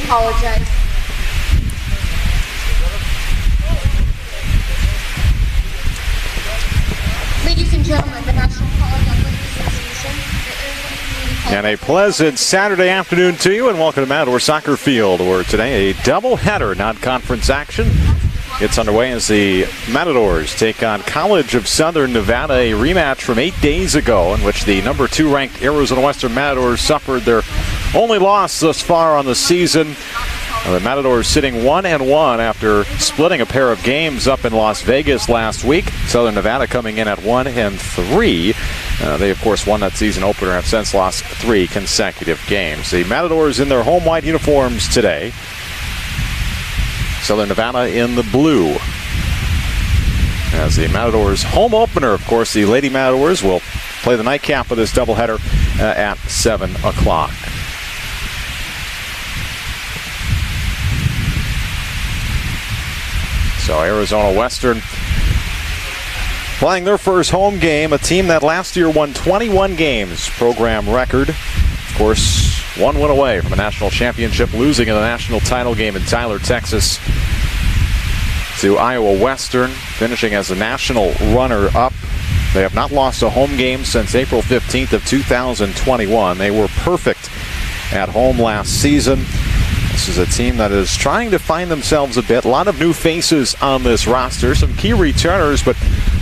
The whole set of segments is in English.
apologize. Ladies and gentlemen, the National College Athletics Association, the Arizona Community College. And a pleasant Saturday afternoon to you, and welcome to Matador Soccer Field, where today a doubleheader non-conference action gets underway as the Matadors take on College of Southern Nevada, a rematch from 8 days ago in which the number 2 ranked Arizona Western Matadors suffered their only loss thus far on the season. The Matadors sitting 1-1 after splitting a pair of games up in Las Vegas last week. Southern Nevada coming in at 1-3. They, of course, won that season opener and have since lost 3 consecutive games. The Matadors in their home white uniforms today. Southern Nevada in the blue. As the Matadors home opener, of course, the Lady Matadors will play the nightcap of this doubleheader at 7 o'clock. So Arizona Western playing their first home game, a team that last year won 21 games, program record. Of course, 1 win away from a national championship, losing in the national title game in Tyler, Texas to Iowa Western, finishing as a national runner-up. They have not lost a home game since April 15th of 2021. They were perfect at home last season. This is a team that is trying to find themselves a bit. A lot of new faces on this roster, some key returners, but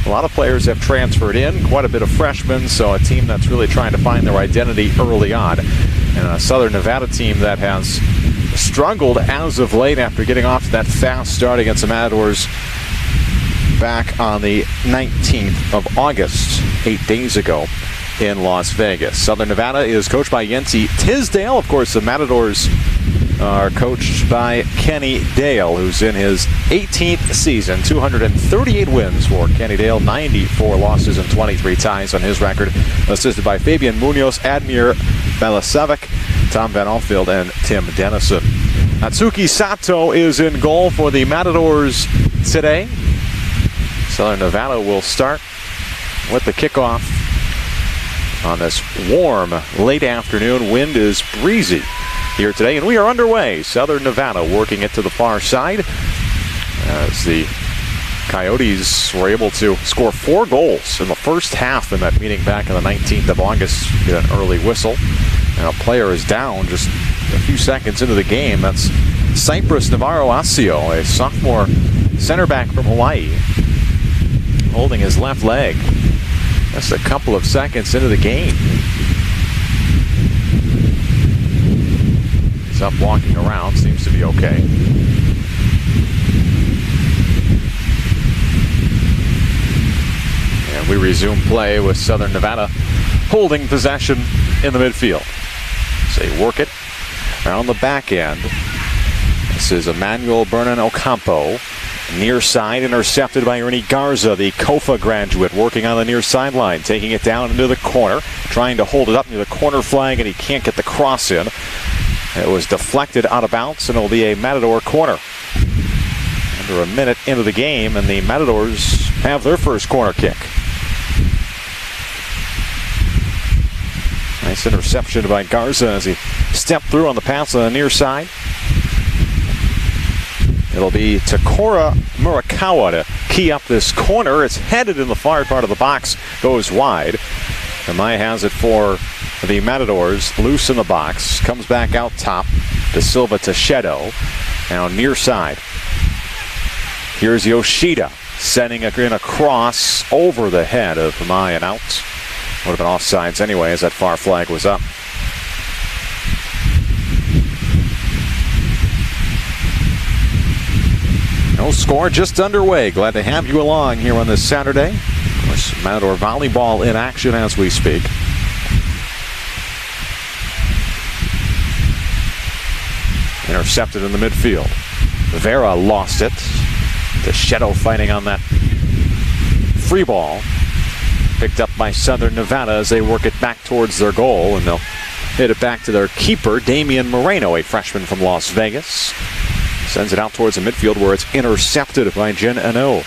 a lot of players have transferred in, quite a bit of freshmen, so a team that's really trying to find their identity early on. And a Southern Nevada team that has struggled as of late after getting off to that fast start against the Matadors back on the 19th of August, 8 days ago in Las Vegas. Southern Nevada is coached by Yancey Tisdale. Of course, the Matadors are coached by Kenny Dale, who's in his 18th season. 238 wins for Kenny Dale, 94 losses and 23 ties on his record. Assisted by Fabian Munoz, Admir Balasevic, Tom Van Alfield, and Tim Dennison. Natsuki Sato is in goal for the Matadors today. Southern Nevada will start with the kickoff on this warm late afternoon. Wind is breezy here today, and we are underway. Southern Nevada working it to the far side as the Coyotes were able to score 4 goals in the first half in that meeting back on the 19th of August. Get an early whistle, and a player is down just a few seconds into the game. That's Cypress Navarro Asio, a sophomore center back from Hawaii, holding his left leg just a couple of seconds into the game. He's up walking around, seems to be okay. And we resume play with Southern Nevada holding possession in the midfield. So they work it around the back end. This is Emmanuel Bernan Ocampo. Near side, intercepted by Ernie Garza, the Kofa graduate, working on the near sideline, taking it down into the corner, trying to hold it up near the corner flag, and he can't get the cross in. It was deflected out of bounds, and it'll be a Matador corner. Under a minute into the game, and the Matadors have their first corner kick. Nice interception by Garza as he stepped through on the pass on the near side. It'll be Takora Murakawa to key up this corner. It's headed in the far part of the box, goes wide. Amaya has it for the Matadors, loose in the box, comes back out top to Silva Tachedo, now near side. Here's Yoshida sending in a cross over the head of Amaya and out. Would have been offsides anyway as that far flag was up. No score, just underway. Glad to have you along here on this Saturday. Of course, Matador volleyball in action as we speak. Intercepted in the midfield. Vera lost it. Tachedo fighting on that free ball. Picked up by Southern Nevada as they work it back towards their goal, and they'll hit it back to their keeper, Damian Moreno, a freshman from Las Vegas. Sends it out towards the midfield where it's intercepted by Jen Ano.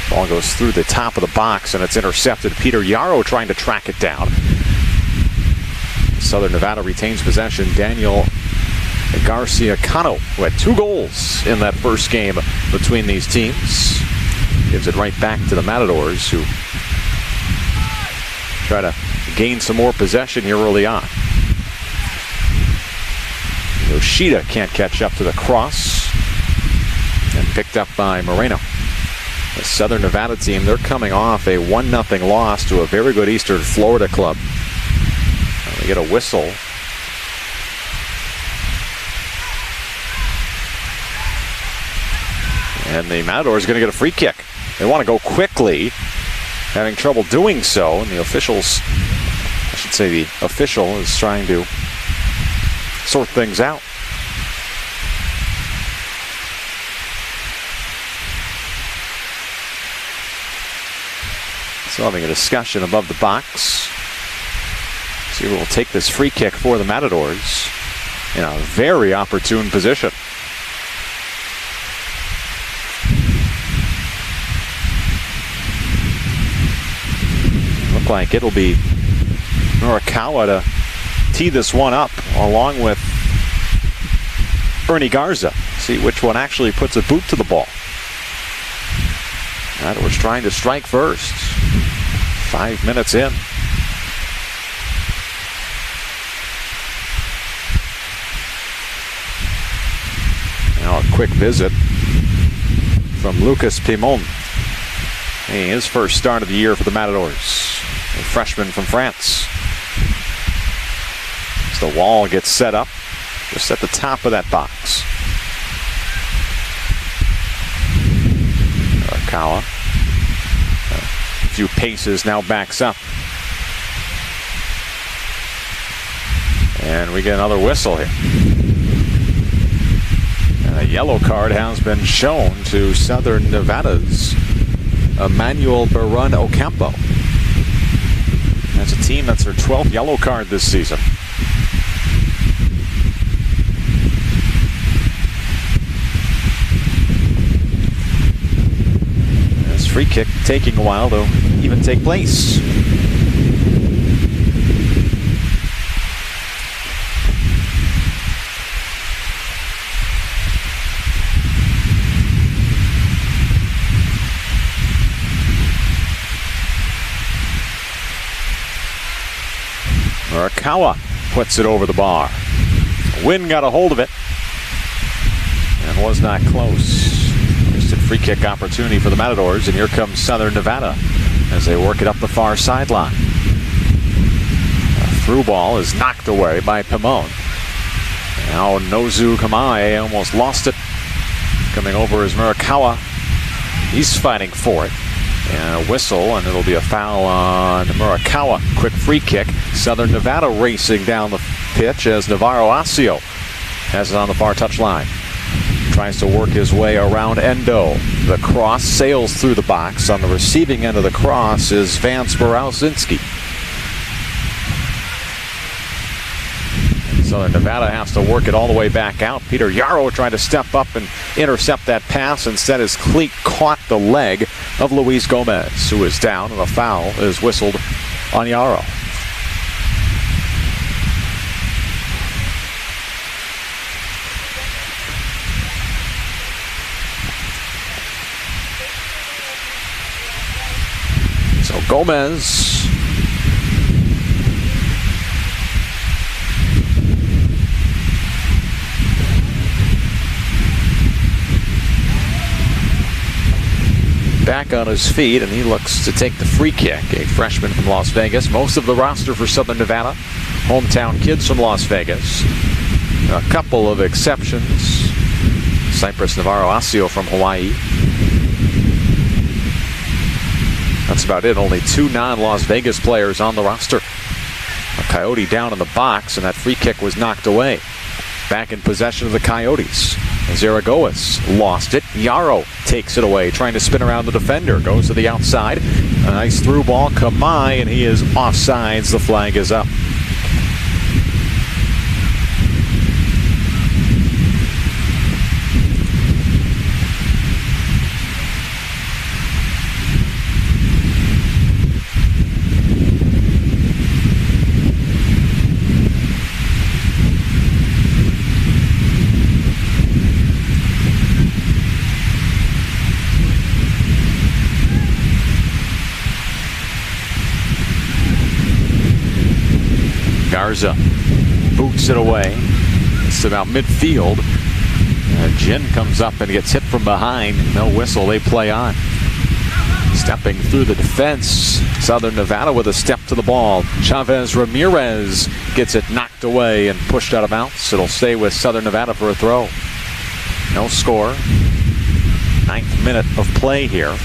Ball goes through the top of the box and it's intercepted. Peter Yarrow trying to track it down. Southern Nevada retains possession. Daniel Garcia Cano, who had 2 goals in that first game between these teams, gives it right back to the Matadors, who try to gain some more possession here early on. Yoshida can't catch up to the cross, and picked up by Moreno. The Southern Nevada team, they're coming off a 1-0 loss to a very good Eastern Florida club. They get a whistle. And the Matadors are going to get a free kick. They want to go quickly, having trouble doing so, and the officials, I should say the official, is trying to sort things out. So having a discussion above the box. See who will take this free kick for the Matadors in a very opportune position. Look like it'll be Murakawa to tee this one up along with Ernie Garza. See which one actually puts a boot to the ball. Matadors trying to strike first. 5 minutes in. Now a quick visit from Lucas Pimon. His first start of the year for the Matadors. A freshman from France. As the wall gets set up just at the top of that box. Arakawa. A few paces, now backs up. And we get another whistle here. And a yellow card has been shown to Southern Nevada's Emmanuel Barun Ocampo. That's a team that's their 12th yellow card this season. This free kick taking a while to even take place. Murakawa puts it over the bar. Wynn got a hold of it and was not close. Wasted free kick opportunity for the Matadors, and here comes Southern Nevada as they work it up the far sideline. A through ball is knocked away by Pimon. Now Nozu Kamae almost lost it. Coming over is Murakawa. He's fighting for it. And a whistle, and it'll be a foul on Murakawa. Quick free kick. Southern Nevada racing down the pitch as Navarro Asio has it on the far touchline. Tries to work his way around Endo. The cross sails through the box. On the receiving end of the cross is Vance Borowzinski. Southern Nevada has to work it all the way back out. Peter Yarrow tried to step up and intercept that pass. Instead, his cleat caught the leg of Luis Gomez, who is down, and a foul is whistled on Yarrow. So Gomez back on his feet, and he looks to take the free kick. A freshman from Las Vegas. Most of the roster for Southern Nevada, hometown kids from Las Vegas. A couple of exceptions. Cypress Navarro Asio from Hawaii. That's about it. Only 2 non-Las Vegas players on the roster. A Coyote down in the box, and that free kick was knocked away. Back in possession of the Coyotes. Zaragoas lost it. Yarrow takes it away, trying to spin around the defender. Goes to the outside. A nice through ball. Kamai, and he is offsides. The flag is up. Garza boots it away. It's about midfield. Jin comes up and gets hit from behind. No whistle. They play on. Stepping through the defense, Southern Nevada with a step to the ball. Chavez Ramirez gets it knocked away and pushed out of bounds. It'll stay with Southern Nevada for a throw. No score. 9th minute of play here.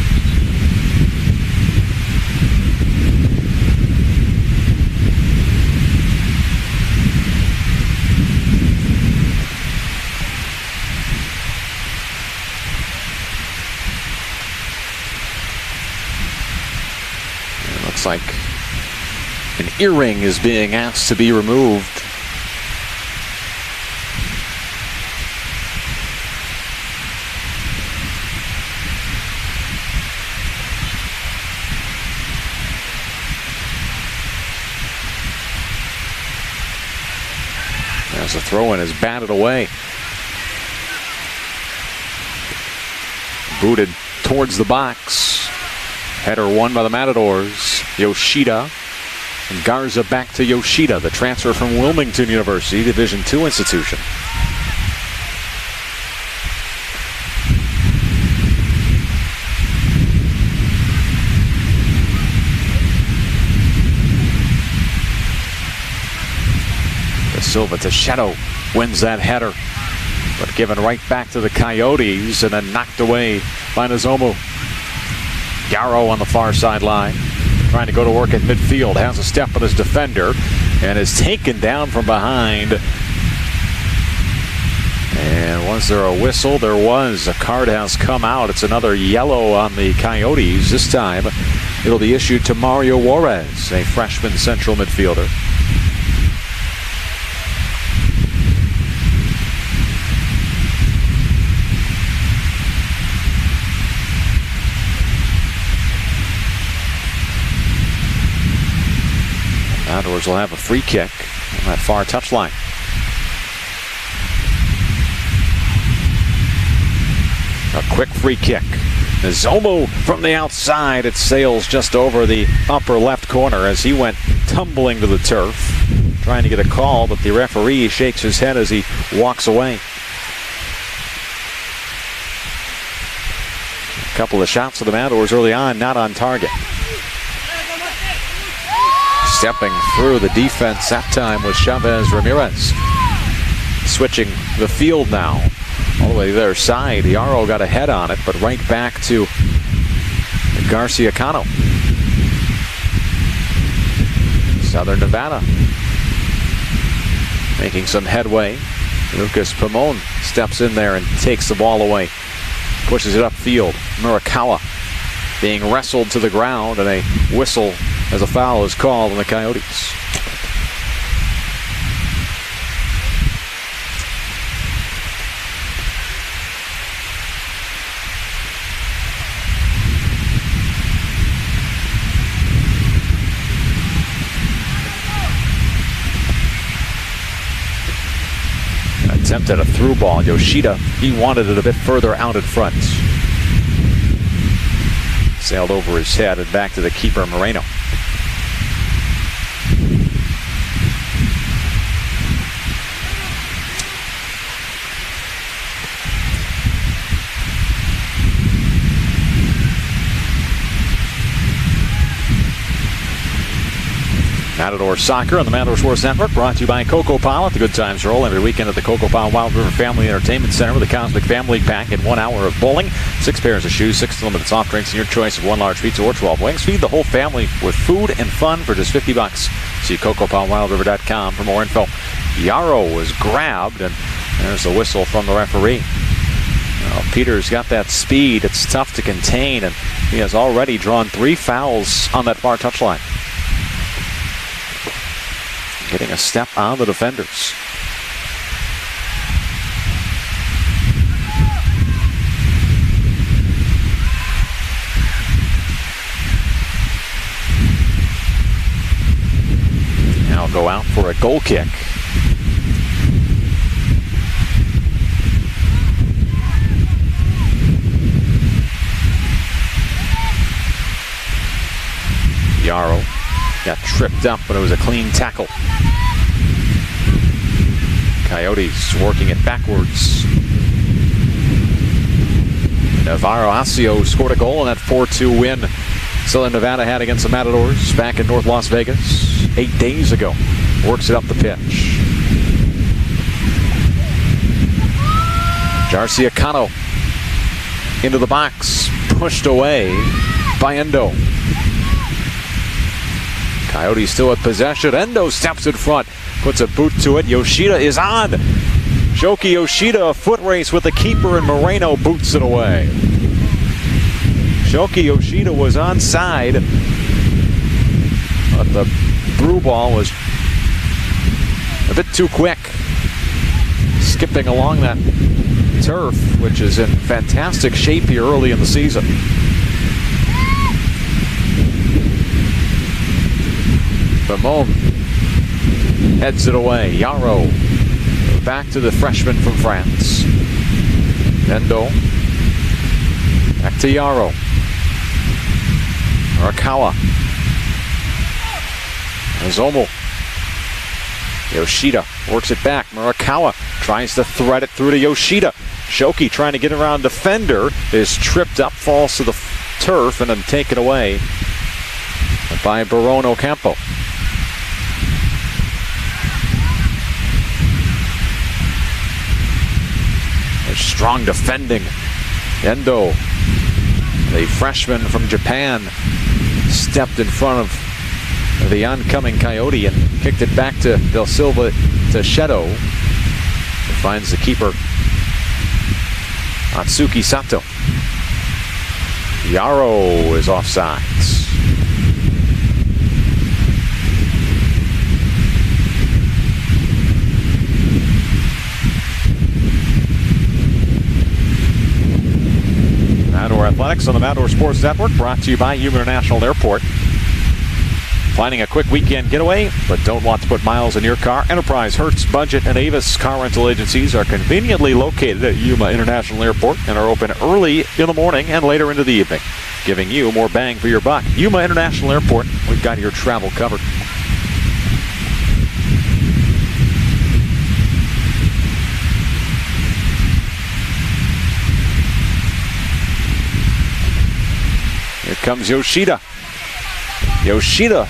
Looks like an earring is being asked to be removed. As the throw-in is batted away. Booted towards the box. Header won by the Matadors. Yoshida. And Garza back to Yoshida, the transfer from Wilmington University, Division II institution. De Silva to Shadow wins that header, but given right back to the Coyotes and then knocked away by Nozomu. Yarrow on the far sideline, trying to go to work at midfield, has a step on his defender and is taken down from behind. And was there a whistle? There was. A card has come out. It's another yellow on the Coyotes. This time it'll be issued to Mario Juarez, a freshman central midfielder. Matadors will have a free kick on that far touchline. A quick free kick. Nozomu from the outside. It sails just over the upper left corner as he went tumbling to the turf, trying to get a call, but the referee shakes his head as he walks away. A couple of shots for the Matadors early on, not on target. Stepping through the defense that time was Chavez Ramirez. Switching the field now. All the way to their side. Yarrow got a head on it, but right back to Garcia Cano. Southern Nevada making some headway. Lucas Pimon steps in there and takes the ball away. Pushes it upfield. Murakawa being wrestled to the ground, and a whistle as a foul is called on the Coyotes. Attempted a through ball. Yoshida, he wanted it a bit further out in front. Sailed over his head and back to the keeper, Moreno. Matador Soccer on the Matador Sports Network, brought to you by Coco Powell. The good times roll every weekend at the Coco Powell Wild River Family Entertainment Center with a Cosmic Family Pack and 1 hour of bowling, 6 pairs of shoes, 6 limited soft drinks, and your choice of 1 large pizza or 12 wings. Feed the whole family with food and fun for just $50. See CocoPowellWildRiver.com for more info. Yarrow was grabbed, and there's the whistle from the referee. Peter's got that speed. It's tough to contain, and he has already drawn 3 fouls on that far touchline. Getting a step on the defenders. Now go out for a goal kick. Yarrow got tripped up, but it was a clean tackle. Coyotes working it backwards. Navarro Asio scored a goal in that 4-2 win Southern Nevada had against the Matadors back in North Las Vegas 8 days ago. Works it up the pitch. Jarcia Cano into the box, pushed away by Endo. Coyotes still with possession. Endo steps in front, puts a boot to it. Yoshida is on. Shoki Yoshida, a foot race with the keeper, and Moreno boots it away. Shoki Yoshida was onside, but the through ball was a bit too quick. Skipping along that turf, which is in fantastic shape here early in the season. Bamon heads it away. Yarrow back to the freshman from France. Endo back to Yarrow. Arakawa. Azomo. Yoshida works it back. Murakawa tries to thread it through to Yoshida. Shoki trying to get around defender is tripped up, falls to the turf, and then taken away by Barone Ocampo. There's strong defending. Endo, the freshman from Japan, stepped in front of the oncoming Coyote and kicked it back to Del Silva to Shedo. Finds the keeper, Atsuki Sato. Yarrow is offsides. Matador Athletics on the Matador Sports Network, brought to you by Yuma International Airport. Planning a quick weekend getaway, but don't want to put miles in your car? Enterprise, Hertz, Budget, and Avis car rental agencies are conveniently located at Yuma International Airport and are open early in the morning and later into the evening, giving you more bang for your buck. Yuma International Airport, we've got your travel covered. Here comes Yoshida. Yoshida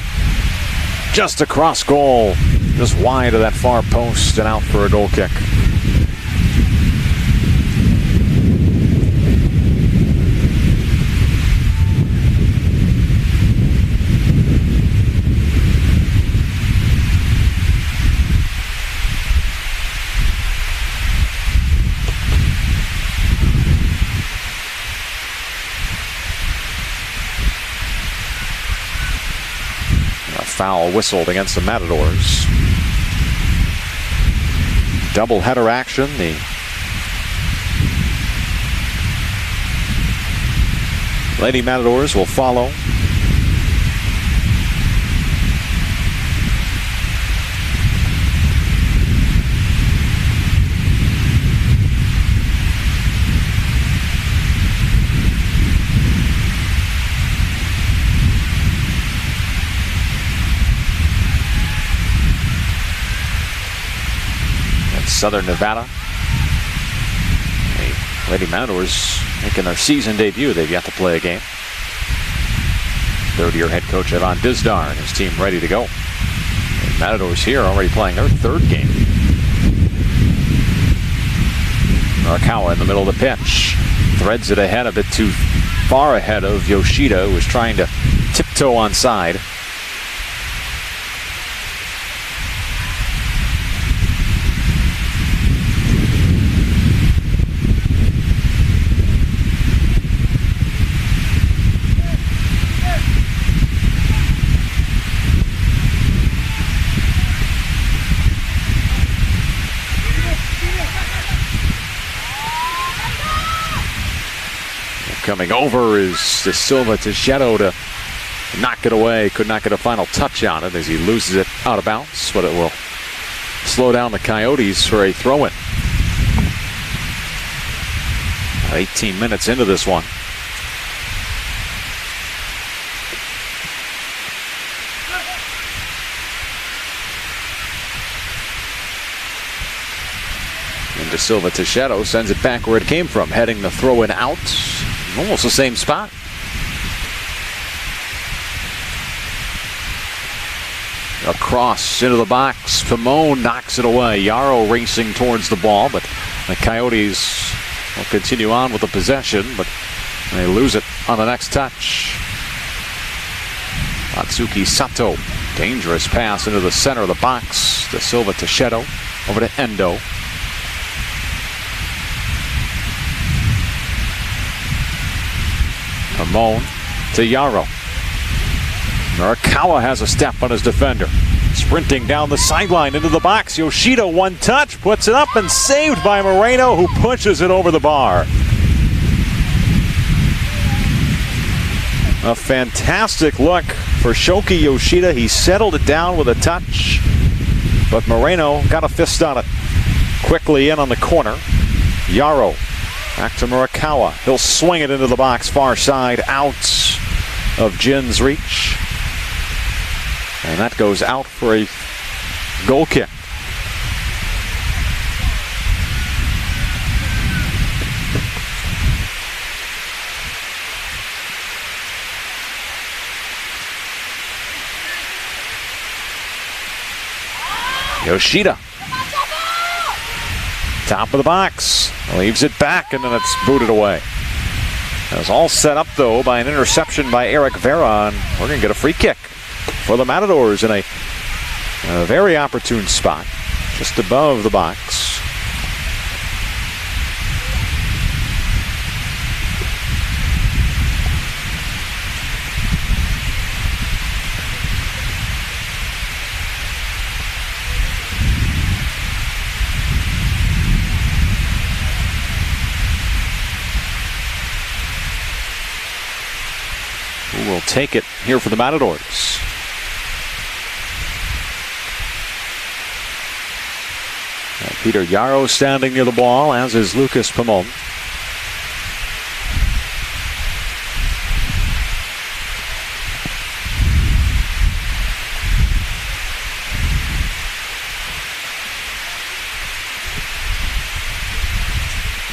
just across goal, just wide of that far post and out for a goal kick. Foul whistled against the Matadors. Double header action. The Lady Matadors will follow. Southern Nevada. The Lady Matadors making their season debut. They've yet to play a game. Third-year head coach Evan Dizdar and his team ready to go. The Matadors here already playing their third game. Arakawa in the middle of the pitch. Threads it ahead, a bit too far ahead of Yoshida, who was trying to tiptoe onside. Coming over is De Silva to Shedo to knock it away. Could not get a final touch on it as he loses it out of bounds, but it will slow down the Coyotes for a throw-in. 18 minutes into this one. And De Silva Teixeira sends it back where it came from, heading the throw in out. Almost the same spot. Across into the box. Pimon knocks it away. Yarrow racing towards the ball, but the Coyotes will continue on with the possession, but they lose it on the next touch. Atsuki Sato. Dangerous pass into the center of the box. De Silva Teixeira over to Endo. Pimon to Yarrow. Murakawa has a step on his defender. Sprinting down the sideline into the box. Yoshida, one touch, puts it up and saved by Moreno, who pushes it over the bar. A fantastic look for Shoki Yoshida. He settled it down with a touch, but Moreno got a fist on it. Quickly in on the corner. Yarrow back to Murakawa. He'll swing it into the box, far side, out of Jin's reach. And that goes out for a goal kick. Yoshida. Top of the box. Leaves it back, and then it's booted away. It was all set up, though, by an interception by Eric Vera, and we're going to get a free kick for the Matadors in a very opportune spot, just above the box. Who will take it here for the Matadors? Peter Yarrow standing near the ball, as is Lucas Pimon.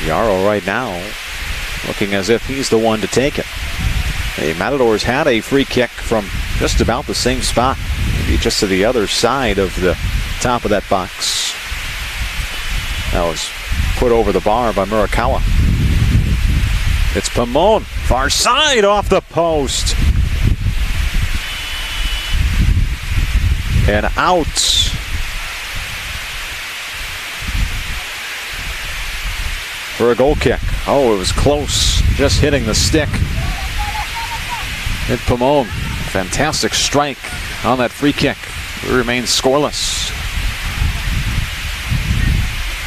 Yarrow right now looking as if he's the one to take it. The Matadors had a free kick from just about the same spot, maybe just to the other side of the top of that box. That was put over the bar by Murakawa. It's Pimon, far side off the post. And out. For a goal kick. Oh, it was close. Just hitting the stick. And Pimon, fantastic strike on that free kick. It remains scoreless.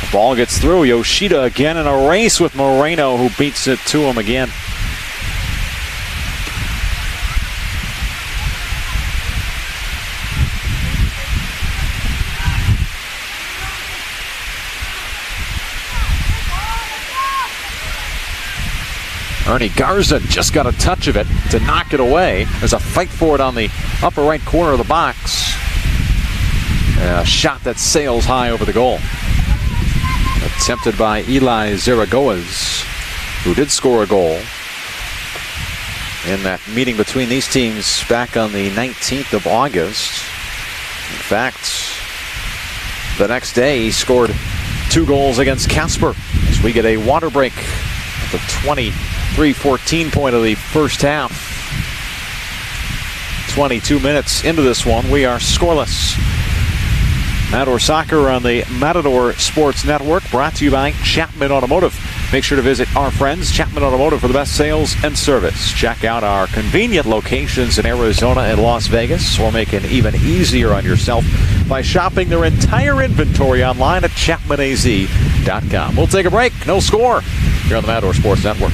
The ball gets through. Yoshida again in a race with Moreno, who beats it to him again. Ernie Garza just got a touch of it to knock it away. There's a fight for it on the upper right corner of the box. A shot that sails high over the goal. Attempted by Eli Zaragoas, who did score a goal in that meeting between these teams back on the 19th of August. In fact, the next day he scored 2 goals against Casper as we get a water break at the 23-14 point of the first half. 22 minutes into this one, we are scoreless. Matador Soccer on the Matador Sports Network, brought to you by Chapman Automotive. Make sure to visit our friends, Chapman Automotive, for the best sales and service. Check out our convenient locations in Arizona and Las Vegas, or make it even easier on yourself by shopping their entire inventory online at chapmanaz.com. We'll take a break. No score here on the Matador Sports Network.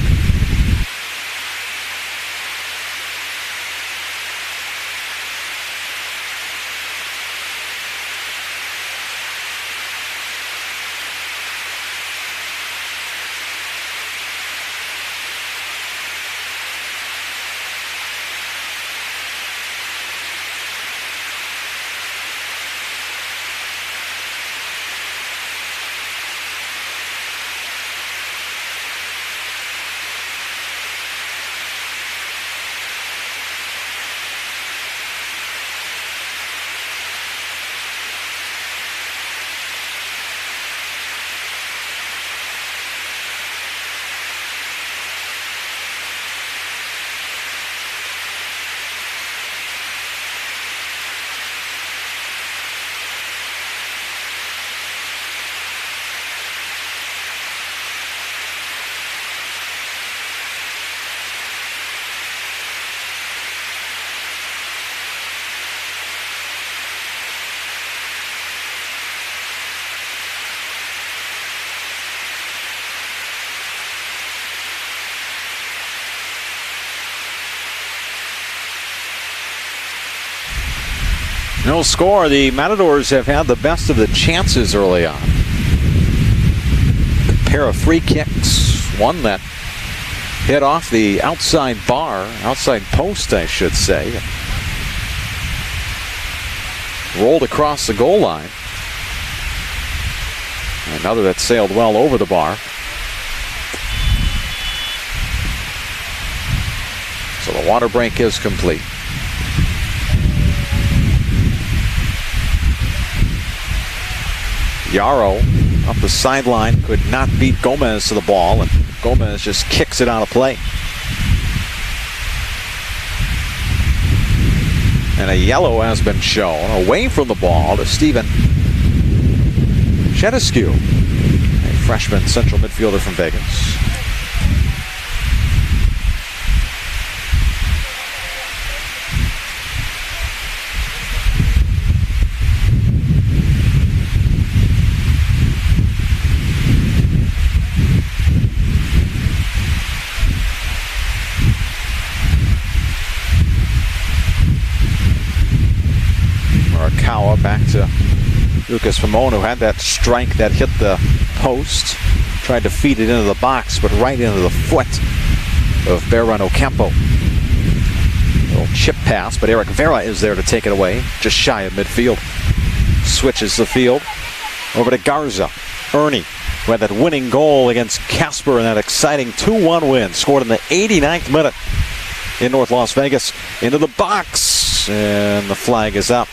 No score. The Matadors have had the best of the chances early on. A pair of free kicks. One that hit off the outside bar, outside post, I should say. Rolled across the goal line. Another that sailed well over the bar. So the water break is complete. Yarrow up the sideline could not beat Gomez to the ball, and Gomez just kicks it out of play. And a yellow has been shown away from the ball to Steven Shedescu, a freshman central midfielder from Vegas. Back to Lucas Famone, who had that strike that hit the post. Tried to feed it into the box, but right into the foot of Baron Ocampo. Little chip pass, but Eric Vera is there to take it away, just shy of midfield. Switches the field over to Garza. Ernie, who had that winning goal against Casper in that exciting 2-1 win. Scored in the 89th minute in North Las Vegas. Into the box, and the flag is up.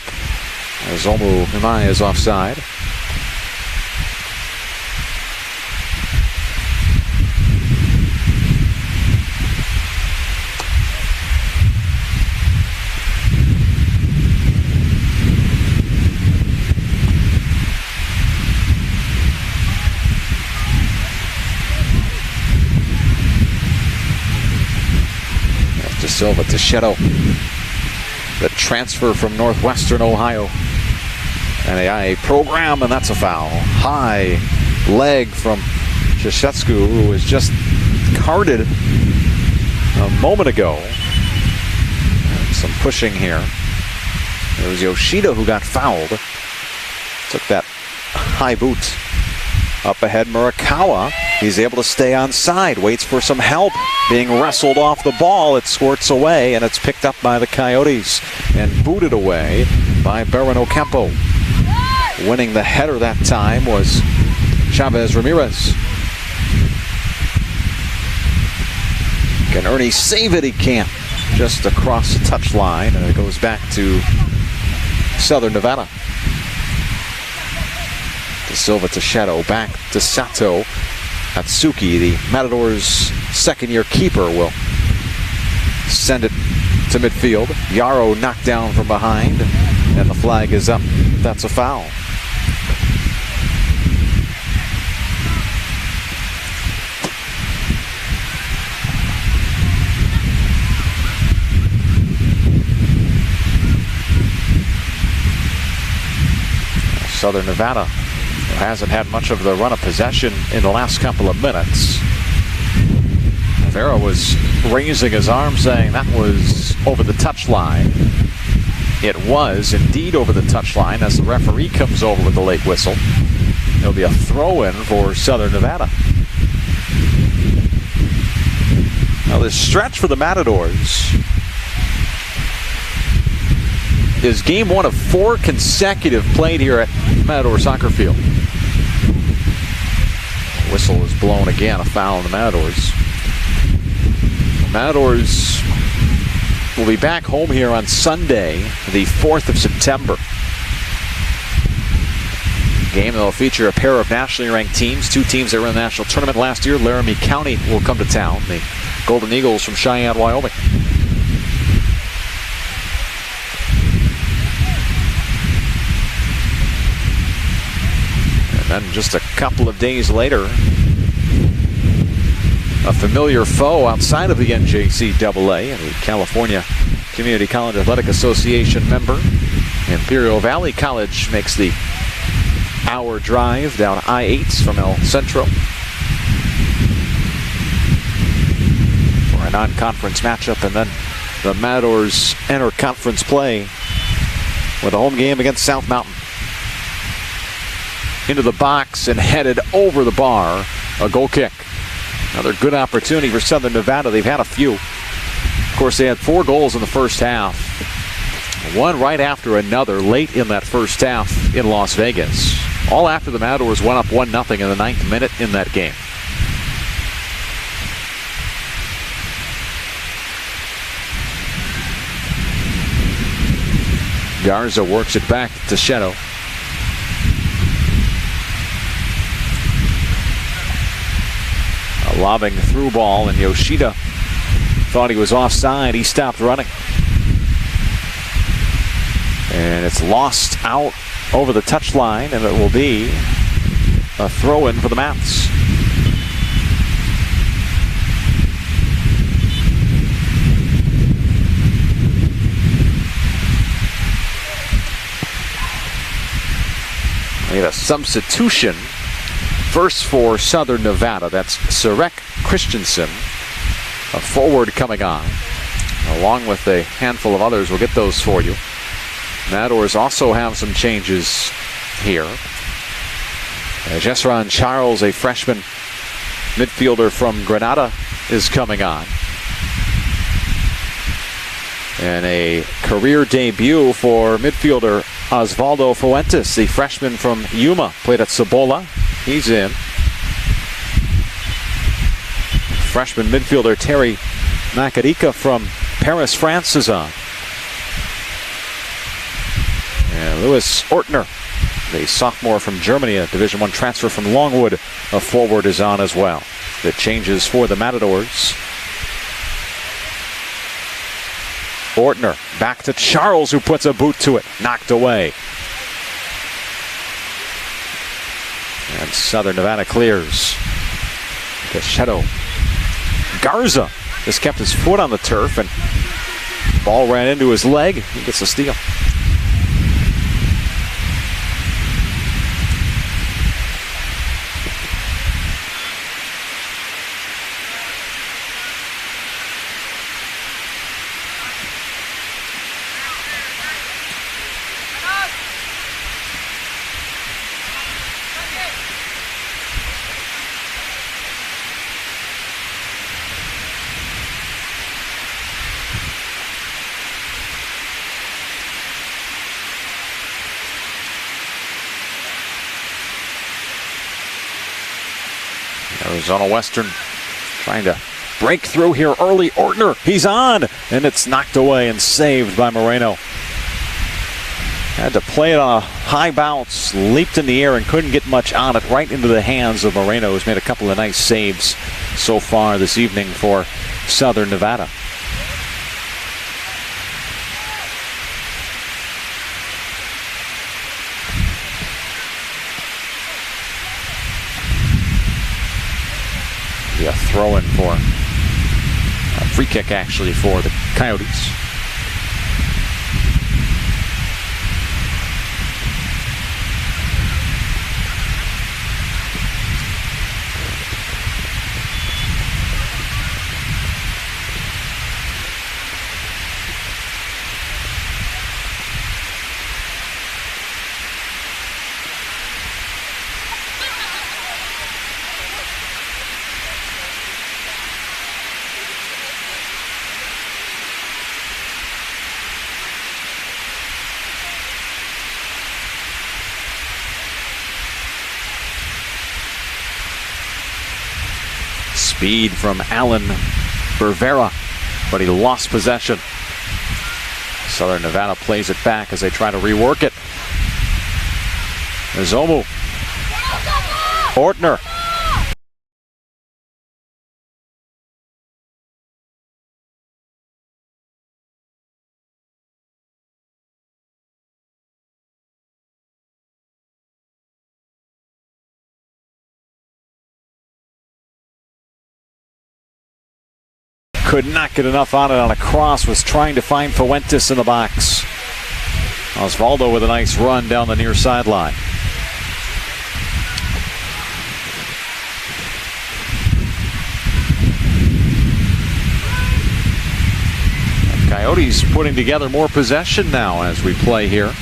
As Omu Himai is offside. De Silva to Shadow. The transfer from Northwestern Ohio. NAIA program, and that's a foul. High leg from Sheshetsku, who was just carded a moment ago. And some pushing here. It was Yoshida who got fouled. Took that high boot. Up ahead, Murakawa. He's able to stay on side. Waits for some help. Being wrestled off the ball. It squirts away, and it's picked up by the Coyotes and booted away by Baron Ocampo. Winning the header that time was Chavez Ramirez. Can Ernie save it? He can't. Just across the touch line, and it goes back to Southern Nevada. De Silva to Shadow, back to Sato. Atsuki, the Matadors' second-year keeper, will send it to midfield. Yarrow knocked down from behind, and the flag is up. That's a foul. Southern Nevada hasn't had much of the run of possession in the last couple of minutes. Vera was raising his arm saying that was over the touchline. It was indeed over the touchline as the referee comes over with the late whistle. There'll be a throw-in for Southern Nevada. Now this stretch for the Matadors is game one of 4 consecutive played here at Matador Soccer Field. Whistle is blown again, a foul on the Matadors. The Matadors will be back home here on Sunday, the 4th of September. Game that will feature a pair of nationally ranked teams, 2 teams that were in the national tournament last year. Laramie County will come to town, the Golden Eagles from Cheyenne, Wyoming. And then just a couple of days later, a familiar foe outside of the NJCAA and the California Community College Athletic Association member, Imperial Valley College, makes the hour drive down I-8 from El Centro for a non-conference matchup, and then the Matadors enter conference play with a home game against South Mountain. Into the box and headed over the bar. A goal kick. Another good opportunity for Southern Nevada. They've had a few. Of course, they had 4 goals in the first half. One right after another late in that first half in Las Vegas. All after the Matadors went up 1-0 in the 9th minute in that game. Garza works it back to Sheto. A lobbing through ball, and Yoshida thought he was offside. He stopped running. And it's lost out over the touchline, and it will be a throw-in for the Mats. Made a substitution. First for Southern Nevada, that's Sarek Christensen, a forward coming on, along with a handful of others. We'll get those for you. Matadors also have some changes here. Jesron Charles, a freshman midfielder from Granada, is coming on. And a career debut for midfielder Osvaldo Fuentes, the freshman from Yuma, played at Cibola. He's in. Freshman midfielder Terry Makadika from Paris, France is on. And Louis Ortner, the sophomore from Germany, a Division I transfer from Longwood, a forward, is on as well. The changes for the Matadors. Ortner back to Charles, who puts a boot to it. Knocked away. And Southern Nevada clears. Sheto. Garza just kept his foot on the turf, and ball ran into his leg. He gets a steal. Arizona Western trying to break through here early. Ortner, he's on, and it's knocked away and saved by Moreno. Had to play it on a high bounce, leaped in the air and couldn't get much on it, right into the hands of Moreno, who's made a couple of nice saves so far this evening for Southern Nevada. A throw-in for a free kick, actually, for the Coyotes. Speed from Alan Bervera, but he lost possession. Southern Nevada plays it back as they try to rework it. Izomu. Ortner. Could not get enough on it on a cross, was trying to find Fuentes in the box. Osvaldo with a nice run down the near sideline. Coyotes putting together more possession now as we play here.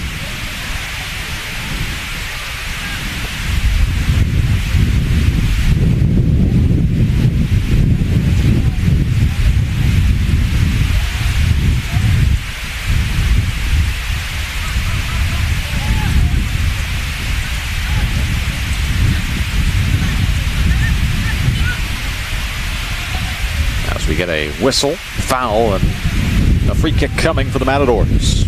whistle, foul, and a free kick coming for the Matadors.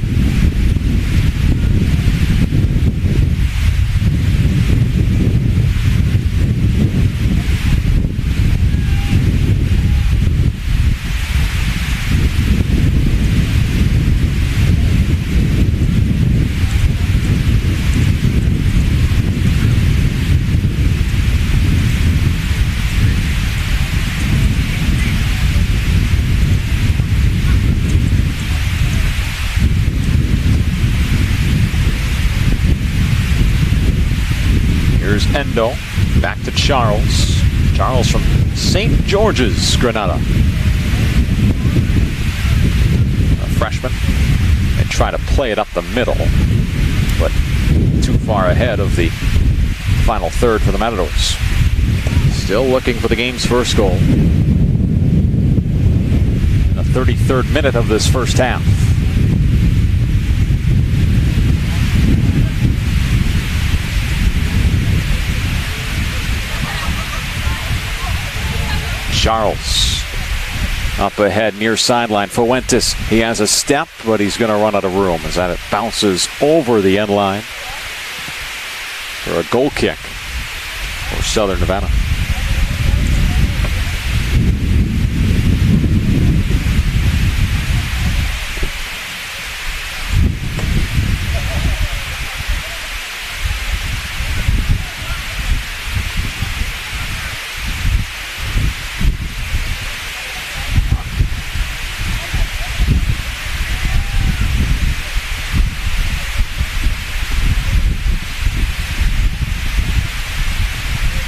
Here's Endo, back to Charles. Charles from St. George's, Granada. A freshman. They try to play it up the middle, but too far ahead of the final third for the Matadors. Still looking for the game's first goal. In the 33rd minute of this first half. Charles up ahead near sideline. Fuentes, he has a step, but he's going to run out of room as that it bounces over the end line for a goal kick for Southern Nevada.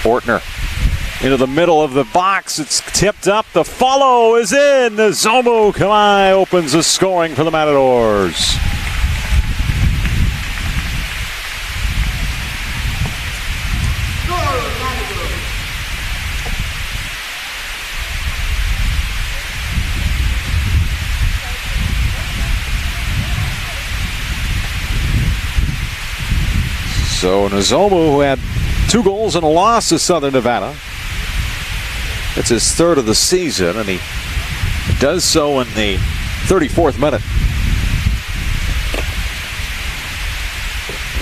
Ortner into the middle of the box. It's tipped up. The follow is in. Zomo Kamai opens the scoring for the Matadors. So Nzomu, who had 2 goals and a loss to Southern Nevada. It's his 3rd of the season, and he does so in the 34th minute.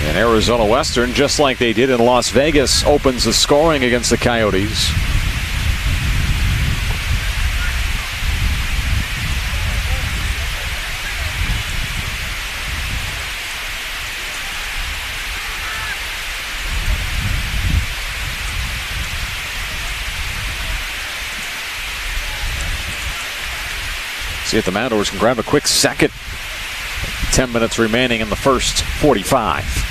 And Arizona Western, just like they did in Las Vegas, opens the scoring against the Coyotes. See if the Matadors can grab a quick second. 10 minutes remaining in the first 45.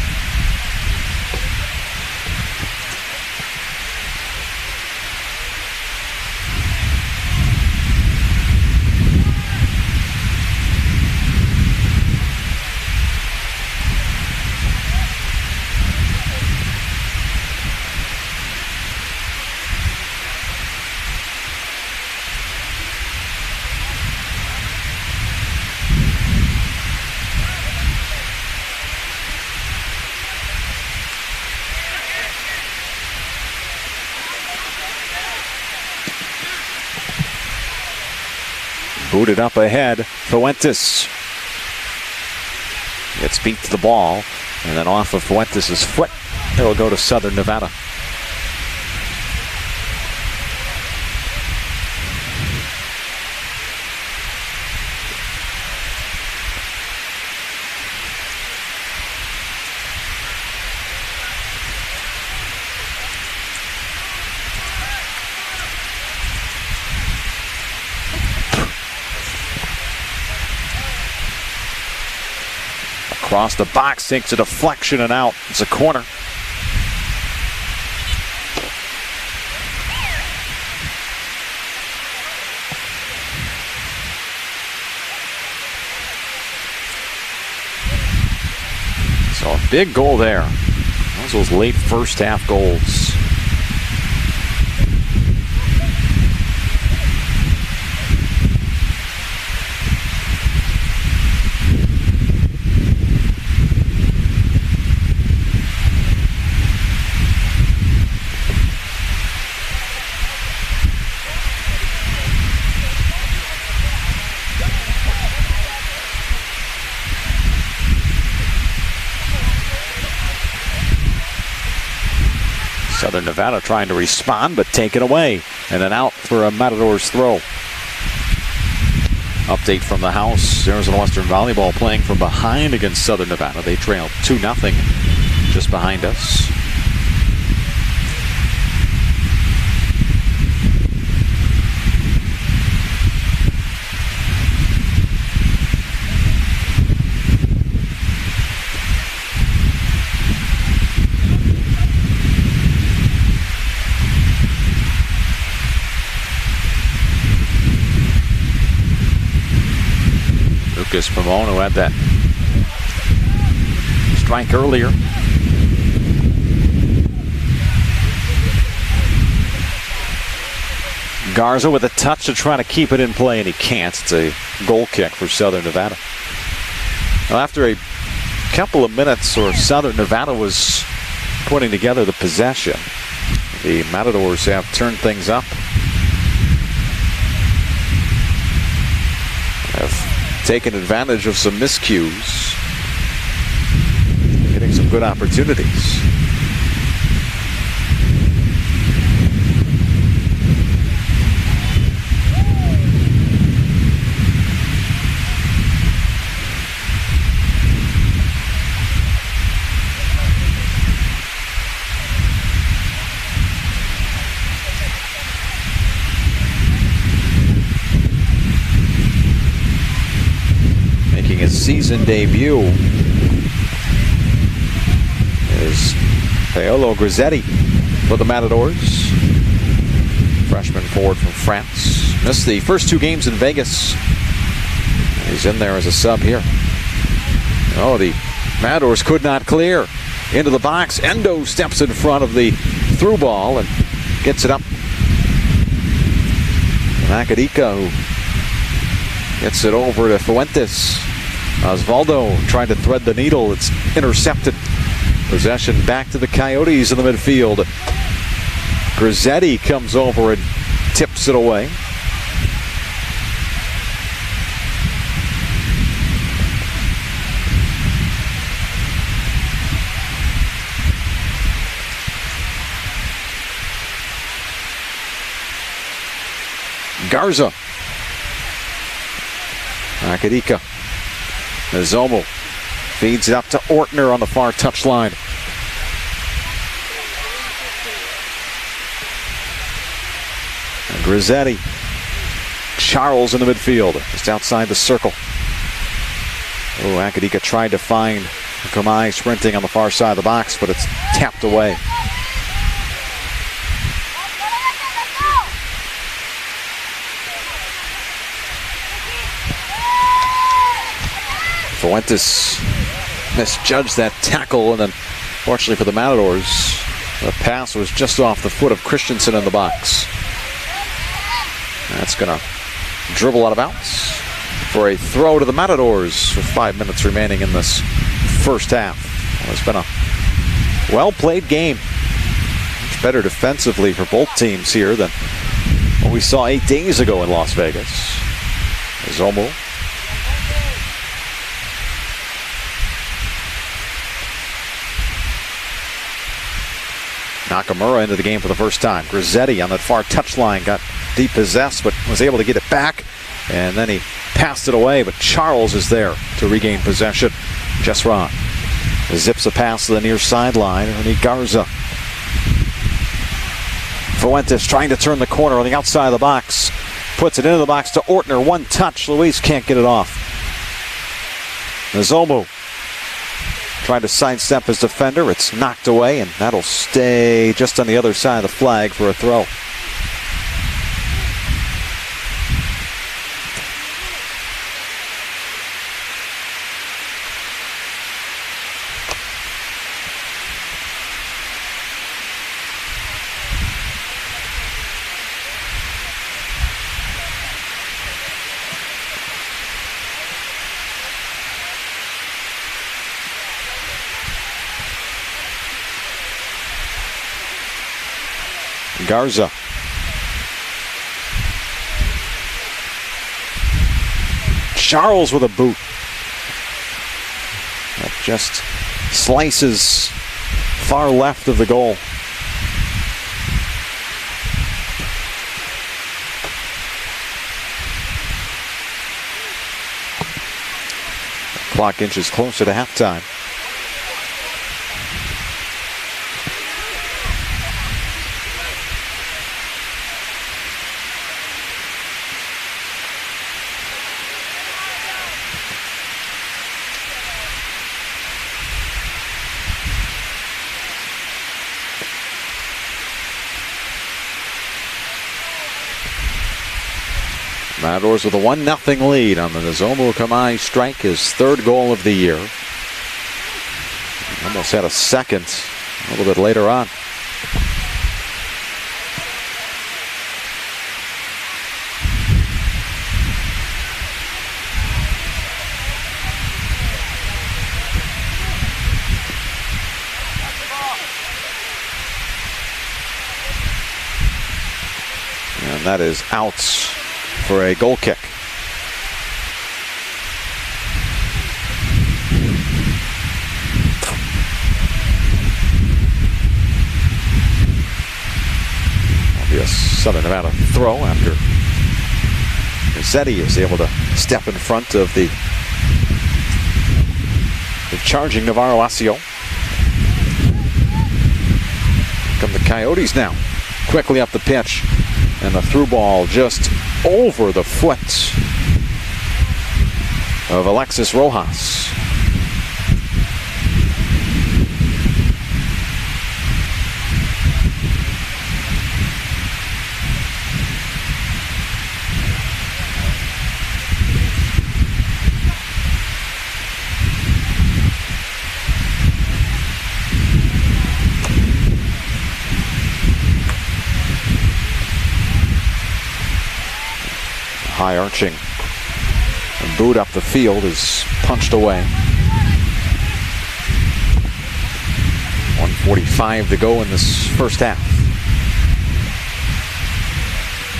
Booted up ahead, Fuentes gets beat to the ball, and then off of Fuentes' foot, it'll go to Southern Nevada. Across the box, takes a deflection and out. It's a corner. So a big goal there. Those late first half goals. Southern Nevada trying to respond, but taken away. And an out for a Matadors throw. Update from the house. Arizona Western Volleyball playing from behind against Southern Nevada. They trailed 2-0 just behind us. Lucas Pamon, who had that strike earlier. Garza with a touch to try to keep it in play, and he can't. It's a goal kick for Southern Nevada. Well, after a couple of minutes, or Southern Nevada was putting together the possession, the Matadors have turned things up. Have taken advantage of some miscues, getting some good opportunities. His season debut is Paolo Grizzetti for the Matadors. Freshman forward from France. Missed the first 2 games in Vegas. He's in there as a sub here. Oh, the Matadors could not clear. Into the box. Endo steps in front of the through ball and gets it up. Macadica, who gets it over to Fuentes. Osvaldo trying to thread the needle. It's intercepted. Possession back to the Coyotes in the midfield. Grizzetti comes over and tips it away. Garza. Macadica. Zomo feeds it up to Ortner on the far touchline. And Grizzetti. Charles in the midfield, just outside the circle. Oh, Acadica tried to find Kamai sprinting on the far side of the box, but it's tapped away. Fuentes misjudged that tackle, and then, fortunately for the Matadors, the pass was just off the foot of Christensen in the box. That's going to dribble out of bounds for a throw to the Matadors with 5 minutes remaining in this first half. Well, it's been a well-played game. Much better defensively for both teams here than what we saw 8 days ago in Las Vegas. Zomo. Nakamura into the game for the first time. Grizzetti on that far touchline got depossessed, but was able to get it back. And then he passed it away, but Charles is there to regain possession. Jesron zips a pass to the near sideline. And Garza. Fuentes trying to turn the corner on the outside of the box. Puts it into the box to Ortner. One touch. Luis can't get it off. Zomo trying to sidestep his defender. It's knocked away, and that'll stay just on the other side of the flag for a throw. Garza. Charles with a boot. That just slices far left of the goal. clock inches closer to halftime. Matadors with a 1-0 lead on the Nozomu Kamai strike, his third goal of the year. Almost had a second a little bit later on. And that is out for a goal kick. That'll be a Southern Nevada throw after Rossetti is able to step in front of the charging Navarro Asio. Come the Coyotes now, quickly up the pitch. And the through ball just over the foot of Alexis Rojas. High arching and boot up the field is punched away. 1:45 to go in this first half.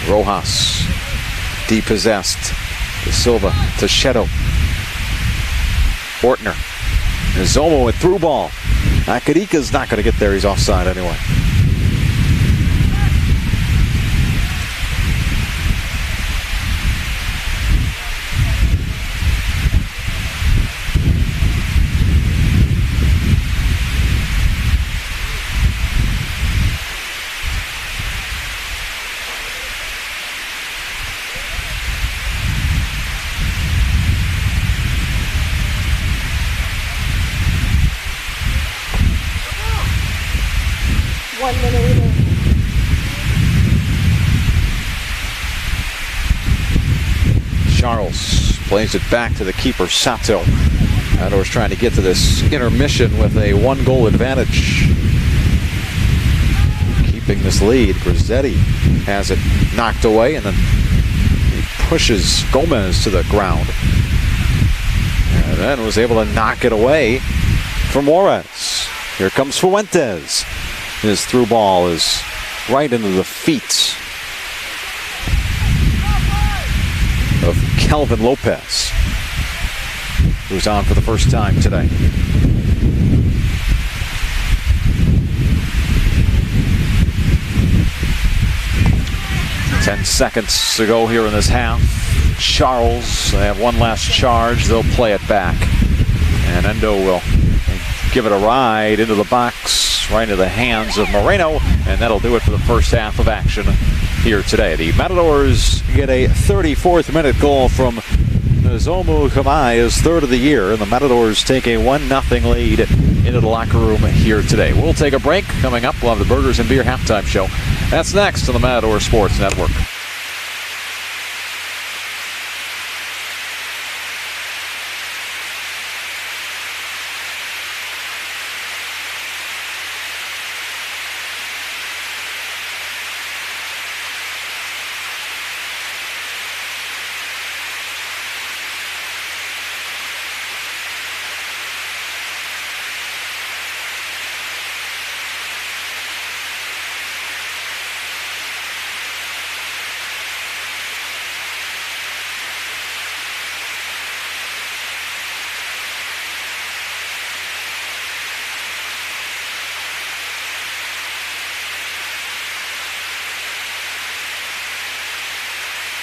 Rojas depossessed. De Silva to Shedo. Ortner. Nozomu with through ball. Akadika's not going to get there. He's offside anyway. Charles plays it back to the keeper, Sato. Matadors trying to get to this intermission with a 1-goal advantage. Keeping this lead, Grizzetti has it knocked away, and then he pushes Gomez to the ground. And then was able to knock it away from Juarez. Here comes Fuentes. His through ball is right into the feet of Calvin Lopez, who's on for the first time today. Ten seconds to go here in this half. Charles, they have one last charge. They'll play it back. And Endo will give it a ride into the box, right into the hands of Moreno, and that'll do it for the first half of action here today. The Matadors get a 34th minute goal from Nozomu Kamai, his third of the year, and the Matadors take a 1-0 lead into the locker room here today. We'll take a break. Coming up, we'll have the Burgers and Beer halftime show. That's next on the Matador Sports Network.